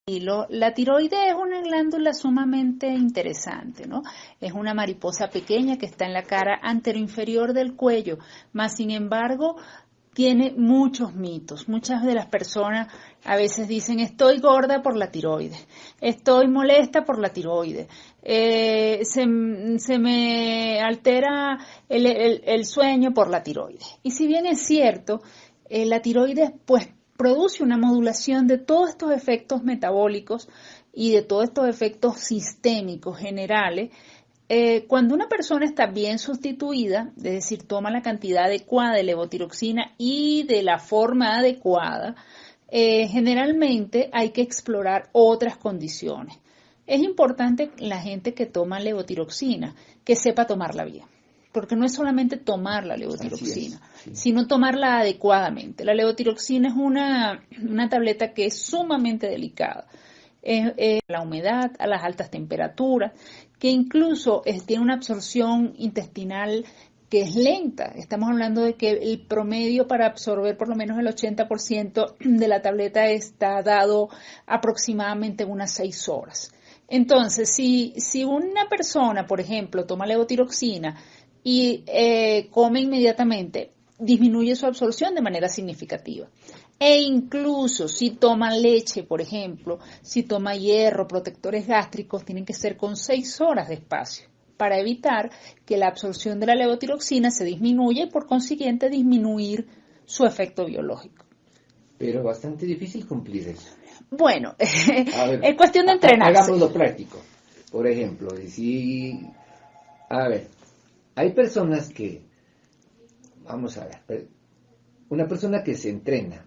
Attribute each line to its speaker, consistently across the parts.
Speaker 1: Y la tiroides es una glándula sumamente interesante, ¿no? Es una mariposa pequeña que está en la cara anteroinferior del cuello, más sin embargo tiene muchos mitos. Muchas de las personas a veces dicen estoy gorda por la tiroides, estoy molesta por la tiroides, se me altera el sueño por la tiroides. Y si bien es cierto, la tiroides pues produce una modulación de todos estos efectos metabólicos y de todos estos efectos sistémicos generales. Cuando una persona está bien sustituida, es decir, toma la cantidad adecuada de levotiroxina y de la forma adecuada, generalmente hay que explorar otras condiciones. Es importante la gente que toma levotiroxina, que sepa tomarla bien, porque no es solamente tomar la levotiroxina, sino tomarla adecuadamente. La levotiroxina es una tableta que es sumamente delicada. La humedad, a las altas temperaturas, que incluso tiene una absorción intestinal que es lenta. Estamos hablando de que el promedio para absorber por lo menos el 80% de la tableta está dado aproximadamente unas 6 horas. Entonces, si una persona, por ejemplo, toma levotiroxina y come inmediatamente, disminuye su absorción de manera significativa. E incluso si toma leche, por ejemplo, si toma hierro, protectores gástricos, tienen que ser con 6 horas de espacio para evitar que la absorción de la levotiroxina se disminuya y por consiguiente disminuir su efecto biológico.
Speaker 2: Pero bastante difícil cumplir eso.
Speaker 1: Bueno, es cuestión de entrenarse.
Speaker 2: Hagámoslo práctico. Por ejemplo, hay personas que, vamos a ver, una persona que se entrena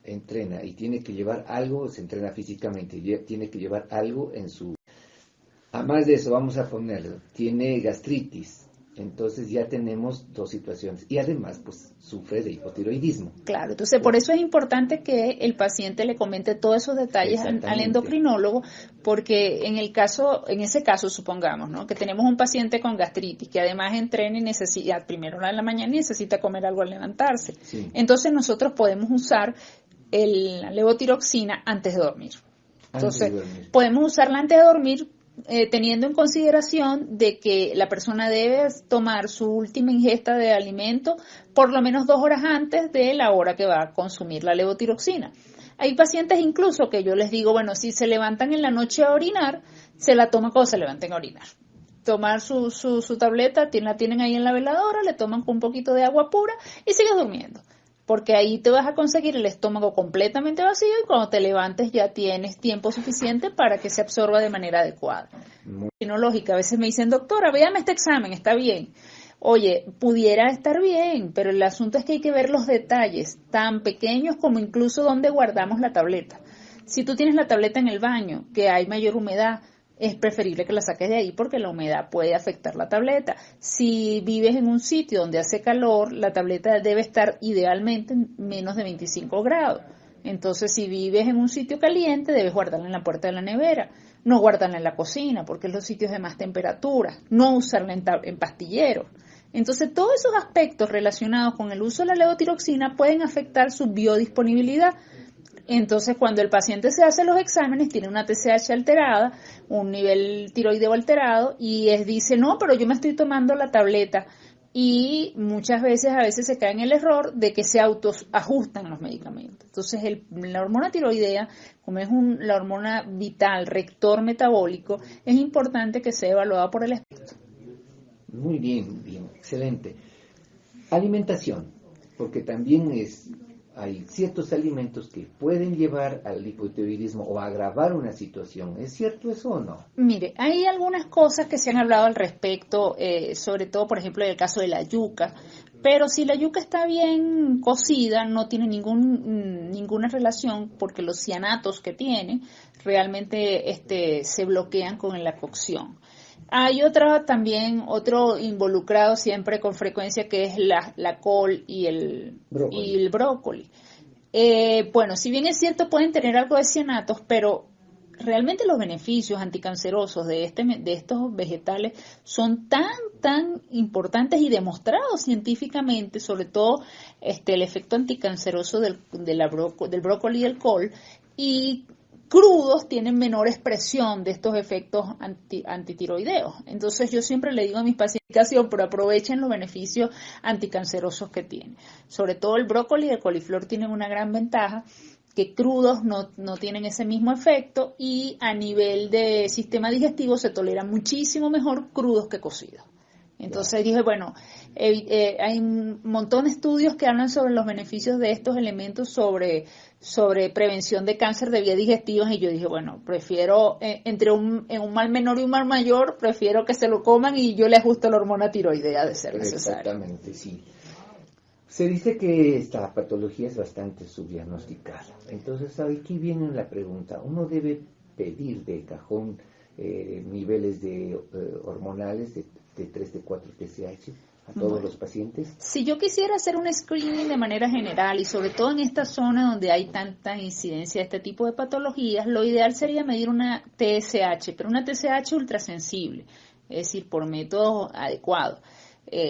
Speaker 2: y tiene que llevar algo, se entrena físicamente, tiene que llevar algo en su... Además de eso, vamos a ponerlo, tiene gastritis, entonces ya tenemos 2 situaciones. Y además, pues, sufre de hipotiroidismo.
Speaker 1: Claro, entonces por eso es importante que el paciente le comente todos esos detalles al endocrinólogo, porque en ese caso, supongamos, ¿no?, que tenemos un paciente con gastritis, que además entrena y necesita, primero hora de la mañana y necesita comer algo al levantarse.
Speaker 2: Sí.
Speaker 1: Entonces nosotros podemos usar la levotiroxina antes de dormir. Entonces, podemos usarla antes de dormir, teniendo en consideración de que la persona debe tomar su última ingesta de alimento por lo menos 2 horas antes de la hora que va a consumir la levotiroxina. Hay pacientes incluso que yo les digo, bueno, si se levantan en la noche a orinar, se la toman cuando se levanten a orinar. Tomar su tableta, la tienen ahí en la veladora, le toman con un poquito de agua pura y sigues durmiendo. Porque ahí te vas a conseguir el estómago completamente vacío y cuando te levantes ya tienes tiempo suficiente para que se absorba de manera adecuada. Lógica, a veces me dicen, doctora, véame este examen, está bien. Oye, pudiera estar bien, pero el asunto es que hay que ver los detalles, tan pequeños como incluso dónde guardamos la tableta. Si tú tienes la tableta en el baño, que hay mayor humedad, es preferible que la saques de ahí porque la humedad puede afectar la tableta. Si vives en un sitio donde hace calor, la tableta debe estar idealmente en menos de 25 grados. Entonces, si vives en un sitio caliente, debes guardarla en la puerta de la nevera. No guardarla en la cocina porque es los sitios de más temperatura. No usarla en pastilleros. Entonces, todos esos aspectos relacionados con el uso de la levotiroxina pueden afectar su biodisponibilidad. Entonces, cuando el paciente se hace los exámenes, tiene una TSH alterada, un nivel tiroideo alterado, y dice, no, pero yo me estoy tomando la tableta. Y muchas veces, se cae en el error de que se autoajustan los medicamentos. Entonces, la hormona tiroidea, como es la hormona vital, rector metabólico, es importante que sea evaluada por el experto.
Speaker 2: Muy bien, excelente. Alimentación, porque también hay ciertos alimentos que pueden llevar al hipotiroidismo o agravar una situación. ¿Es cierto eso o no?
Speaker 1: Mire, hay algunas cosas que se han hablado al respecto, sobre todo, por ejemplo, en el caso de la yuca. Pero si la yuca está bien cocida, no tiene ninguna relación porque los cianatos que tiene realmente se bloquean con la cocción. Hay otro involucrado siempre con frecuencia que es la col y el brócoli. Bueno, si bien es cierto pueden tener algo de cianatos, pero realmente los beneficios anticancerosos de estos vegetales son tan importantes y demostrados científicamente, sobre todo el efecto anticanceroso del brócoli y el col, y crudos tienen menor expresión de estos efectos antitiroideos. Entonces yo siempre le digo a mis pacientes, pero aprovechen los beneficios anticancerosos que tienen. Sobre todo el brócoli y el coliflor tienen una gran ventaja, que crudos no tienen ese mismo efecto, y a nivel de sistema digestivo se toleran muchísimo mejor crudos que cocidos. Entonces dije, bueno, hay un montón de estudios que hablan sobre los beneficios de estos elementos sobre prevención de cáncer de vías digestivas, y yo dije, bueno, prefiero, entre un mal menor y un mal mayor, prefiero que se lo coman y yo le ajusto la hormona tiroidea de ser necesario.
Speaker 2: Exactamente, sí. Se dice que esta patología es bastante subdiagnosticada. Entonces, aquí viene la pregunta. ¿Uno debe pedir de cajón niveles de hormonales de 3, de 4 TSH a todos los pacientes?
Speaker 1: Si yo quisiera hacer un screening de manera general, y sobre todo en esta zona donde hay tanta incidencia de este tipo de patologías, lo ideal sería medir una TSH, pero una TSH ultrasensible, es decir, por métodos adecuados.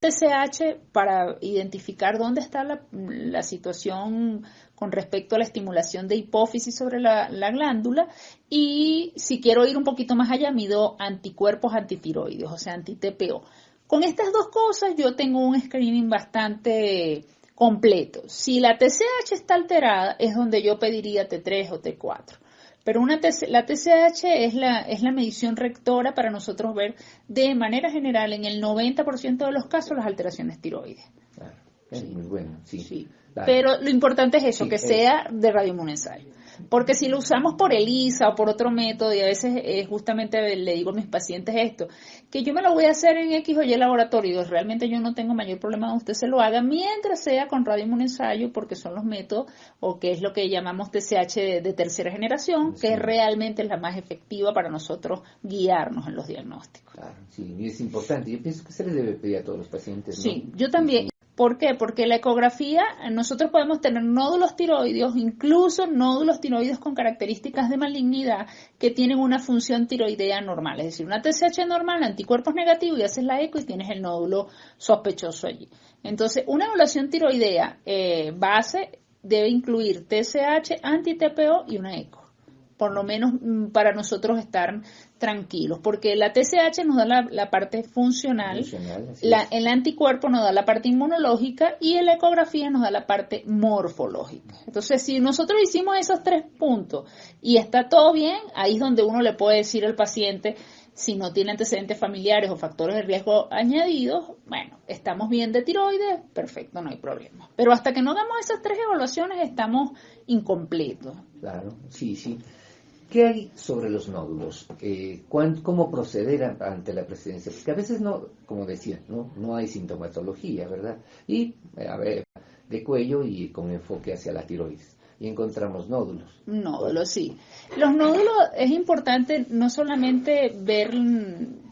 Speaker 1: TSH para identificar dónde está la situación con respecto a la estimulación de hipófisis sobre la glándula, y si quiero ir un poquito más allá, mido anticuerpos antitiroides, o sea, anti-TPO. Con estas dos cosas yo tengo un screening bastante completo. Si la TSH está alterada, es donde yo pediría T3 o T4. Pero la TSH es la medición rectora para nosotros ver de manera general en el 90% de los casos las alteraciones tiroides.
Speaker 2: Claro, es muy bueno, sí. Claro.
Speaker 1: Pero lo importante es eso, que sea de radioinmunensayo. Porque si lo usamos por ELISA o por otro método, y a veces justamente le digo a mis pacientes esto, que yo me lo voy a hacer en X o Y laboratorio, realmente yo no tengo mayor problema de usted se lo haga mientras sea con radioinmunensayo, porque son los métodos, o que es lo que llamamos TSH de tercera generación, sí, que realmente es la más efectiva para nosotros guiarnos en los diagnósticos.
Speaker 2: Claro, sí, y es importante. Yo pienso que se les debe pedir a todos los pacientes, ¿no?
Speaker 1: Sí, yo también. ¿Por qué? Porque la ecografía, nosotros podemos tener nódulos tiroideos, incluso nódulos tiroides con características de malignidad que tienen una función tiroidea normal, es decir, una TSH normal, anticuerpos negativos, y haces la eco y tienes el nódulo sospechoso allí. Entonces, una evaluación tiroidea base debe incluir TSH, anti-TPO y una eco, por lo menos para nosotros estar tranquilos, porque la TSH nos da la parte funcional, el anticuerpo nos da la parte inmunológica y la ecografía nos da la parte morfológica. Entonces, si nosotros hicimos esos 3 puntos y está todo bien, ahí es donde uno le puede decir al paciente, si no tiene antecedentes familiares o factores de riesgo añadidos, bueno, estamos bien de tiroides, perfecto, no hay problema. Pero hasta que no hagamos esas 3 evaluaciones estamos incompletos.
Speaker 2: Claro, sí. ¿Qué hay sobre los nódulos? ¿Cómo proceder ante la presencia? Porque a veces no, como decía, no hay sintomatología, ¿verdad? Y, a ver, de cuello y con enfoque hacia la tiroides. Y encontramos nódulos.
Speaker 1: Nódulos, sí. Los nódulos es importante no solamente ver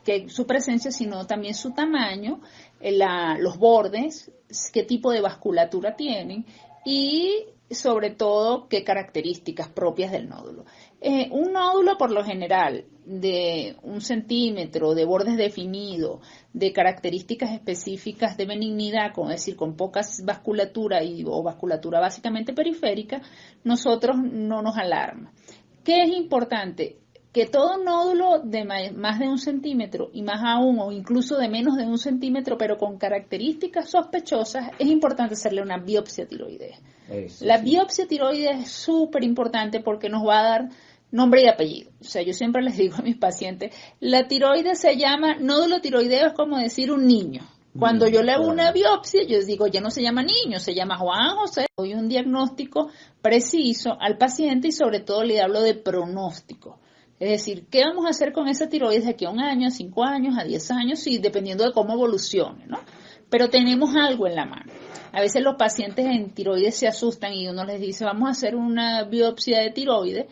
Speaker 1: que su presencia, sino también su tamaño, los bordes, qué tipo de vasculatura tienen y sobre todo qué características propias del nódulo. Un nódulo por lo general de 1 centímetro, de bordes definidos, de características específicas de benignidad, como decir, con poca vasculatura o vasculatura básicamente periférica, nosotros no nos alarma. ¿Qué es importante? Que todo nódulo de más de 1 centímetro y más aún, o incluso de menos de 1 centímetro, pero con características sospechosas, es importante hacerle una biopsia tiroidea. La biopsia tiroidea es súper importante porque nos va a dar nombre y apellido. O sea, yo siempre les digo a mis pacientes, la tiroides se llama nódulo tiroideo, es como decir un niño. Cuando yo le hago una biopsia, yo les digo, ya no se llama niño, se llama Juan José. Doy un diagnóstico preciso al paciente y sobre todo le hablo de pronóstico. Es decir, ¿qué vamos a hacer con esa tiroides de aquí a 1 año, a 5 años, a 10 años? Y dependiendo de cómo evolucione, ¿no? Pero tenemos algo en la mano. A veces los pacientes en tiroides se asustan y uno les dice, vamos a hacer una biopsia de tiroides,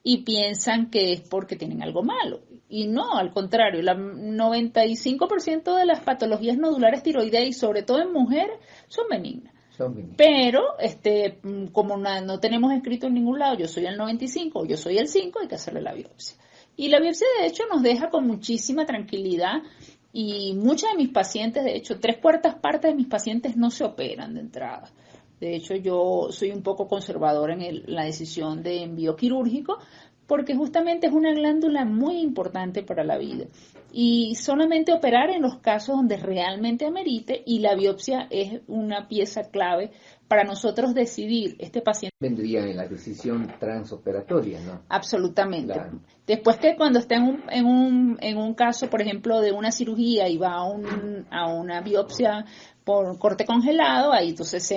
Speaker 1: y piensan que es porque tienen algo malo. Y no, al contrario, el 95% de las patologías nodulares tiroideas, y sobre todo en mujeres, son benignas. Pero, como no tenemos escrito en ningún lado, yo soy el 95 o yo soy el 5, hay que hacerle la biopsia. Y la biopsia, de hecho, nos deja con muchísima tranquilidad. Y muchos de mis pacientes, de hecho, 3/4 partes de mis pacientes no se operan de entrada. De hecho, yo soy un poco conservador en la decisión de envío quirúrgico, porque justamente es una glándula muy importante para la vida. Y solamente operar en los casos donde realmente amerite, y la biopsia es una pieza clave para nosotros decidir este paciente.
Speaker 2: Vendría en la decisión transoperatoria, ¿no?
Speaker 1: Absolutamente.
Speaker 2: Claro.
Speaker 1: Después que cuando está en un caso, por ejemplo, de una cirugía y va a una biopsia por corte congelado, ahí entonces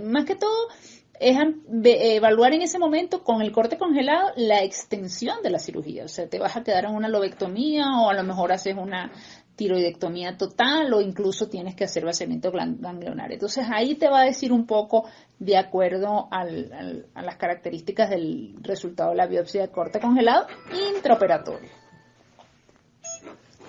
Speaker 1: más que todo es evaluar en ese momento con el corte congelado la extensión de la cirugía. O sea, te vas a quedar en una lobectomía o a lo mejor haces una tiroidectomía total o incluso tienes que hacer vaciamiento ganglionario. Entonces ahí te va a decir un poco de acuerdo a las características del resultado de la biopsia de corte congelado intraoperatorio.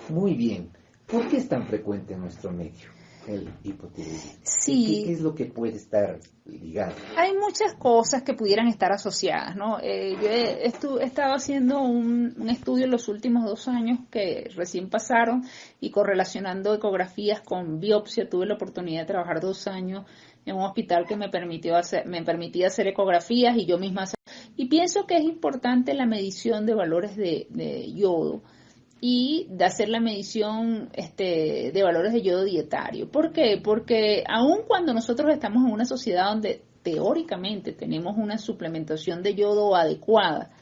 Speaker 2: Muy bien. ¿Por qué es tan frecuente en nuestro medio el hipotiroidismo?
Speaker 1: Sí.
Speaker 2: ¿Qué es lo que puede estar ligado?
Speaker 1: Hay muchas cosas que pudieran estar asociadas, ¿no? Yo he estado haciendo un estudio en los últimos 2 años que recién pasaron y correlacionando ecografías con biopsia. Tuve la oportunidad de trabajar 2 años en un hospital que me permitía hacer ecografías y yo misma hacer. Y pienso que es importante la medición de valores de yodo y de hacer la medición de valores de yodo dietario. ¿Por qué? Porque aun cuando nosotros estamos en una sociedad donde teóricamente tenemos una suplementación de yodo adecuada,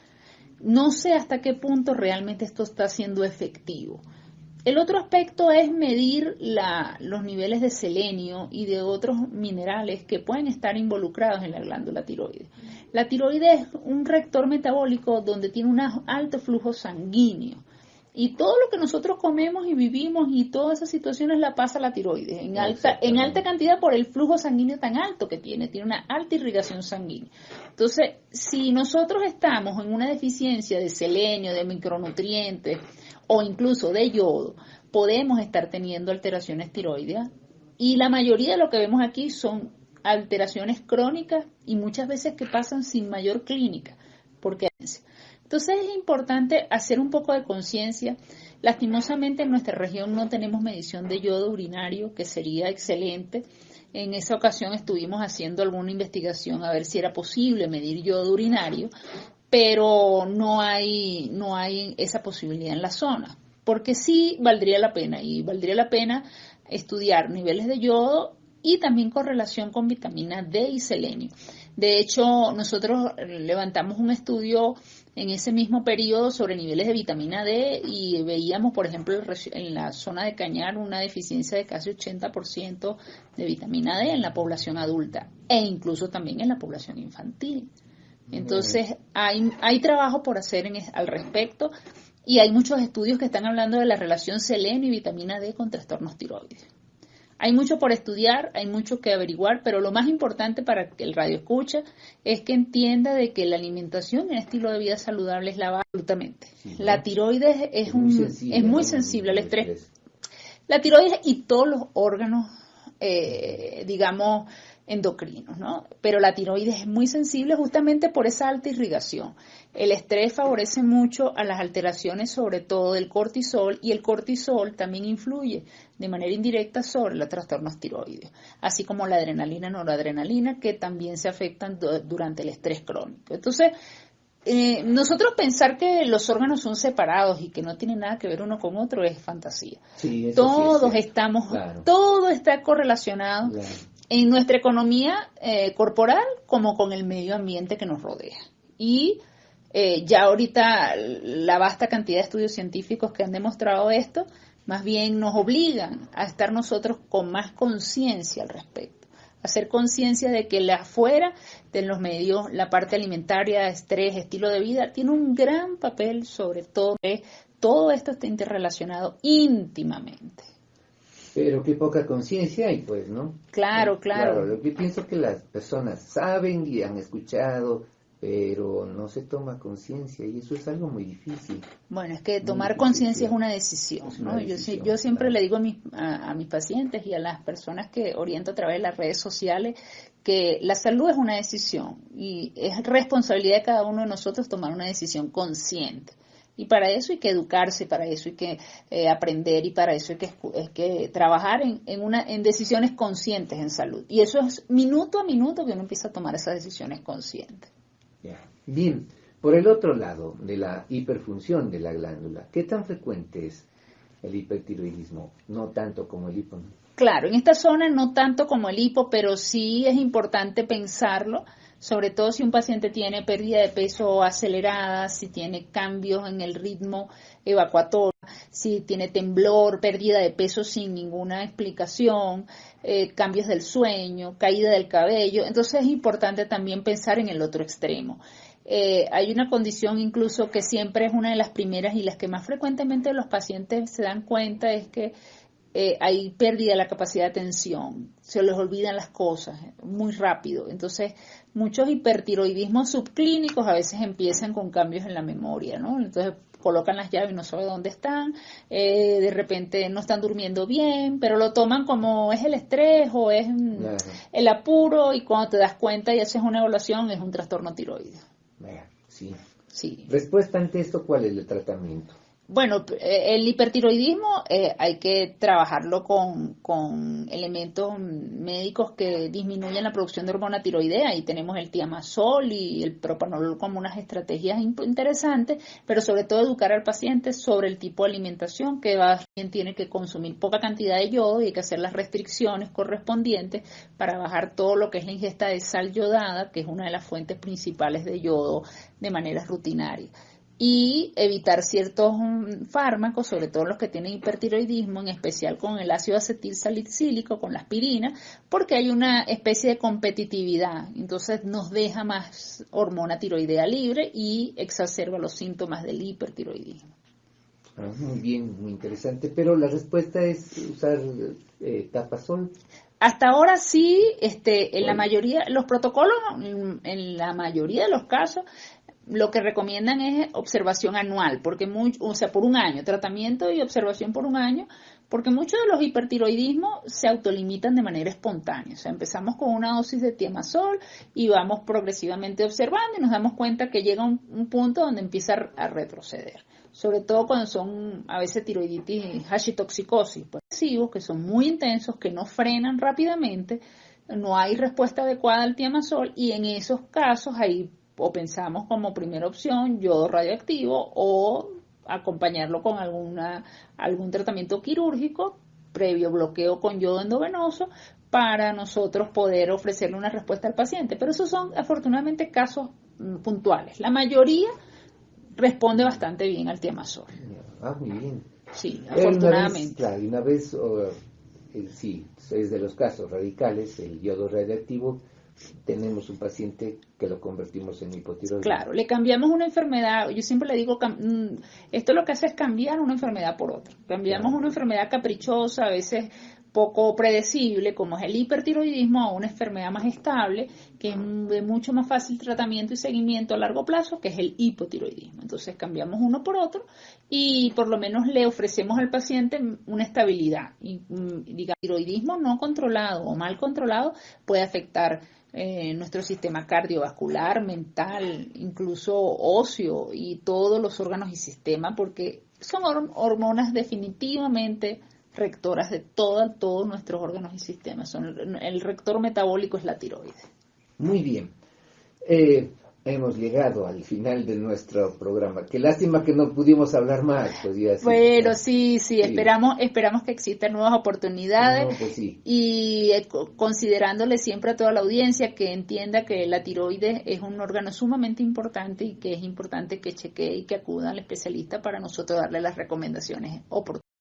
Speaker 1: no sé hasta qué punto realmente esto está siendo efectivo. El otro aspecto es medir los niveles de selenio y de otros minerales que pueden estar involucrados en la glándula tiroides. La tiroides es un rector metabólico donde tiene un alto flujo sanguíneo. Y todo lo que nosotros comemos y vivimos y todas esas situaciones la pasa la tiroides en alta cantidad por el flujo sanguíneo tan alto que tiene una alta irrigación sanguínea. Entonces, si nosotros estamos en una deficiencia de selenio, de micronutrientes o incluso de yodo, podemos estar teniendo alteraciones tiroideas. Y la mayoría de lo que vemos aquí son alteraciones crónicas y muchas veces que pasan sin mayor clínica. Entonces es importante hacer un poco de conciencia. Lastimosamente en nuestra región no tenemos medición de yodo urinario, que sería excelente. En esa ocasión estuvimos haciendo alguna investigación a ver si era posible medir yodo urinario, pero no hay esa posibilidad en la zona. Porque sí valdría la pena estudiar niveles de yodo y también correlación con vitamina D y selenio. De hecho, nosotros levantamos un estudio en ese mismo periodo sobre niveles de vitamina D y veíamos, por ejemplo, en la zona de Cañar una deficiencia de casi 80% de vitamina D en la población adulta e incluso también en la población infantil. Entonces, hay trabajo por hacer al respecto y hay muchos estudios que están hablando de la relación selenio y vitamina D con trastornos tiroides. Hay mucho por estudiar, hay mucho que averiguar, pero lo más importante para que el radioescucha es que entienda de que la alimentación y el estilo de vida saludable es la base absolutamente. Sí, ¿no? La tiroides es muy sensible al estrés. La tiroides y todos los órganos, endocrinos, ¿no? Pero la tiroides es muy sensible justamente por esa alta irrigación. El estrés favorece mucho a las alteraciones, sobre todo del cortisol, y el cortisol también influye de manera indirecta sobre los trastornos tiroides, así como la adrenalina y noradrenalina, que también se afectan durante el estrés crónico. Entonces, nosotros pensar que los órganos son separados y que no tienen nada que ver uno con otro es fantasía.
Speaker 2: Sí, todos estamos, claro.
Speaker 1: Todo está correlacionado. Claro. En nuestra economía corporal como con el medio ambiente que nos rodea. Y ya ahorita la vasta cantidad de estudios científicos que han demostrado esto, más bien nos obligan a estar nosotros con más conciencia al respecto. Hacer conciencia de que afuera de los medios, la parte alimentaria, estrés, estilo de vida, tiene un gran papel sobre todo. Todo esto está interrelacionado íntimamente.
Speaker 2: Pero qué poca conciencia hay, pues, ¿no?
Speaker 1: Claro.
Speaker 2: Yo pienso que las personas saben y han escuchado, pero no se toma conciencia y eso es algo muy difícil.
Speaker 1: Bueno, es que tomar conciencia es una decisión, ¿no? Yo siempre le digo a mis pacientes y a las personas que oriento a través de las redes sociales que la salud es una decisión y es responsabilidad de cada uno de nosotros tomar una decisión consciente. Y para eso hay que educarse, para eso hay que aprender y para eso hay que trabajar en decisiones conscientes en salud. Y eso es minuto a minuto que uno empieza a tomar esas decisiones conscientes.
Speaker 2: Yeah. Bien, Por el otro lado, de la hiperfunción de la glándula, ¿qué tan frecuente es el hipertiroidismo? No tanto como el hipo.
Speaker 1: Claro, en esta zona no tanto como el hipo, pero sí es importante pensarlo, sobre todo si un paciente tiene pérdida de peso acelerada, si tiene cambios en el ritmo evacuatorio, si tiene temblor, pérdida de peso sin ninguna explicación, cambios del sueño, caída del cabello. Entonces es importante también pensar en el otro extremo. Hay una condición incluso que siempre es una de las primeras y las que más frecuentemente los pacientes se dan cuenta, es que hay pérdida de la capacidad de atención, se les olvidan las cosas muy rápido. Entonces, muchos hipertiroidismos subclínicos a veces empiezan con cambios en la memoria, ¿no? Entonces, colocan las llaves y no saben dónde están, de repente no están durmiendo bien, pero lo toman como es el estrés o es el apuro, y cuando te das cuenta y haces una evaluación es un trastorno tiroideo.
Speaker 2: Sí.
Speaker 1: Sí.
Speaker 2: Respuesta ante esto, ¿cuál es el tratamiento?
Speaker 1: Bueno, el hipertiroidismo hay que trabajarlo con elementos médicos que disminuyen la producción de hormona tiroidea, y tenemos el tiamazol y el propanolol como unas estrategias interesantes, pero sobre todo educar al paciente sobre el tipo de alimentación que tiene que consumir poca cantidad de yodo, y hay que hacer las restricciones correspondientes para bajar todo lo que es la ingesta de sal yodada, que es una de las fuentes principales de yodo de manera rutinaria. Y evitar ciertos fármacos, sobre todo los que tienen hipertiroidismo, en especial con el ácido acetilsalicílico, con la aspirina, porque hay una especie de competitividad, entonces nos deja más hormona tiroidea libre y exacerba los síntomas del hipertiroidismo.
Speaker 2: Muy bien, muy interesante, pero la respuesta es usar tapasol.
Speaker 1: Hasta ahora sí, en la mayoría, los protocolos, en la mayoría de los casos, lo que recomiendan es observación anual, porque por un año, tratamiento y observación por un año, porque muchos de los hipertiroidismos se autolimitan de manera espontánea. O sea, empezamos con una dosis de tiamazol y vamos progresivamente observando, y nos damos cuenta que llega un punto donde empieza a retroceder. Sobre todo cuando son a veces tiroiditis hashitoxicosis, que son muy intensos, que no frenan rápidamente, no hay respuesta adecuada al tiamazol, y en esos casos ahí o pensamos como primera opción yodo radioactivo, o acompañarlo con algún tratamiento quirúrgico previo bloqueo con yodo endovenoso para nosotros poder ofrecerle una respuesta al paciente. Pero esos son afortunadamente casos puntuales. La mayoría responde bastante bien al tiamazol.
Speaker 2: Muy bien.
Speaker 1: Sí, afortunadamente.
Speaker 2: Una vez, sí, es de los casos radicales, el yodo radioactivo. Tenemos un paciente que lo convertimos en hipotiroidismo.
Speaker 1: Claro, le cambiamos una enfermedad. Yo siempre le digo, esto lo que hace es cambiar una enfermedad por otra. Cambiamos una enfermedad caprichosa, a veces poco predecible, como es el hipertiroidismo, a una enfermedad más estable, que es de mucho más fácil tratamiento y seguimiento a largo plazo, que es el hipotiroidismo. Entonces cambiamos uno por otro y por lo menos le ofrecemos al paciente una estabilidad. Y, digamos, el tiroidismo no controlado o mal controlado puede afectar nuestro sistema cardiovascular, mental, incluso óseo, y todos los órganos y sistemas, porque son hormonas definitivamente rectoras de todos nuestros órganos y sistemas. El rector metabólico es la tiroides.
Speaker 2: Muy bien. Hemos llegado al final de nuestro programa. Qué lástima que no pudimos hablar más.
Speaker 1: Bueno, sí, esperamos que existan nuevas oportunidades.
Speaker 2: No, pues sí.
Speaker 1: Y considerándole siempre a toda la audiencia que entienda que la tiroides es un órgano sumamente importante, y que es importante que chequee y que acuda al especialista para nosotros darle las recomendaciones oportunas.